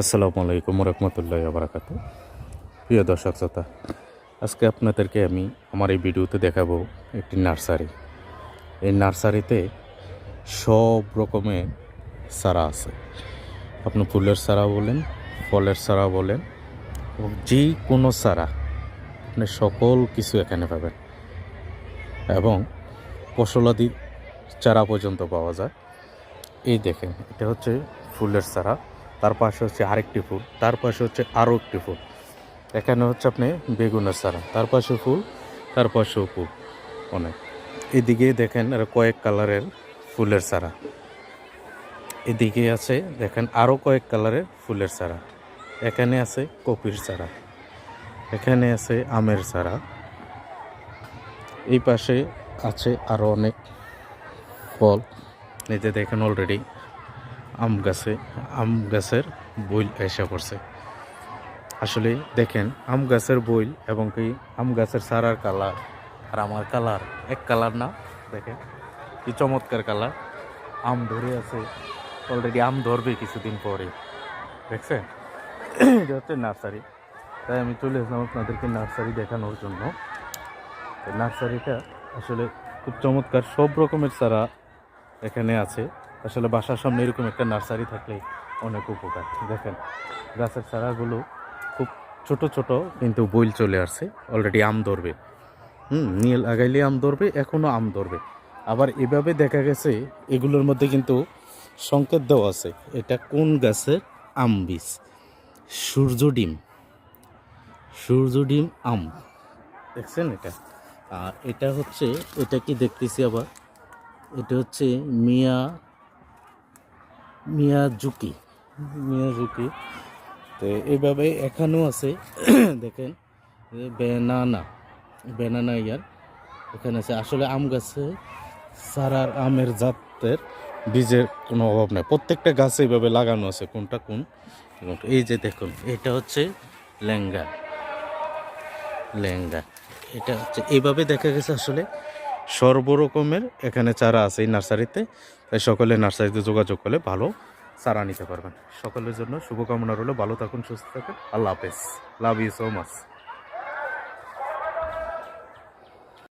আসসালামু আলাইকুম রহমতুল্লাহ বারাকাতু। প্রিয় দর্শক শ্রোতা, আজকে আপনাদেরকে আমি আমার এই ভিডিওতে দেখাবো একটি নার্সারি। এই নার্সারিতে সব রকমের চারা আছে। আপনি ফুলের চারা বলেন, ফলের চারা বলেন, এবং যে কোনো চারা আপনি সকল কিছু এখানে পাবেন। এবং ফসলাদি চারা পর্যন্ত পাওয়া যায়। এই দেখেন, এটা হচ্ছে ফুলের চারা, তার পাশে হচ্ছে আরেকটি ফুল, তার পাশে হচ্ছে আরও একটি ফুল। এখানে হচ্ছে আপনি বেগুনের চারা, তার পাশে ফুল, তার পাশেও ফুল অনেক। এদিকে দেখেন আর কয়েক কালারের ফুলের চারা, এদিকে আছে দেখেন আরও কয়েক কালারের ফুলের চারা। এখানে আছে কপির চারা, এখানে আছে আমের চারা, এই পাশে আছে আরও অনেক ফল। এই যে দেখেন অলরেডি আম গাছের বইল এসে পড়ছে। আসলে দেখেন আম গাছের বইল এবং কি আম গাছের চারার কালার আর আমার কালার এক কালার না। দেখেন কি চমৎকার কালার। আম ধরে আছে অলরেডি, আম ধরবে কিছুদিন পরে। দেখছেন, এটা হচ্ছে নার্সারি। তাই আমি চলে আসলাম আপনাদেরকে নার্সারি দেখানোর জন্য। নার্সারিটা আসলে খুব চমৎকার, সব রকমের চারা এখানে আছে। আসলে বাসার সামনে এরকম একটা নার্সারি থাকলে অনেক উপকার। দেখেন গাছের চারাগুলো খুব ছোট ছোট, কিন্তু বইল চলে আসছে, অলরেডি আম ধরবে। নিয়ে লাগাইলে আম ধরবে, এখনও আম ধরবে। আবার এভাবে দেখা গেছে এগুলোর মধ্যে কিন্তু সংকেত দেওয়া আছে এটা কোন গাছের আম বীজ। সূর্য ডিম আম, দেখছেন এটা। আর এটা হচ্ছে, এটা কি দেখতেছি আবার, এটা হচ্ছে মিয়াজুকি। তো এইভাবে এখানেও আছে দেখেন বেনানা ইয়ার এখানে আছে। আসলে আম গাছে চারার আমের জাতের বীজের কোনো অভাব নেই, প্রত্যেকটা গাছে এইভাবে লাগানো আছে কোনটা কোন। এই যে দেখুন, এটা হচ্ছে ল্যাঙ্গা, এটা হচ্ছে এইভাবে দেখা গেছে। আসলে সর্বরকমের এখানে চারা আছে এই নার্সারিতে। তাই সকলে নার্সারিতে যোগাযোগ করলে ভালো চারা নিতে পারবেন। সকলের জন্য শুভকামনা রইল, ভালো থাকুন, সুস্থ থাকুন, আল্লাহ হাফেজ, লাভ ইউ সো মাচ।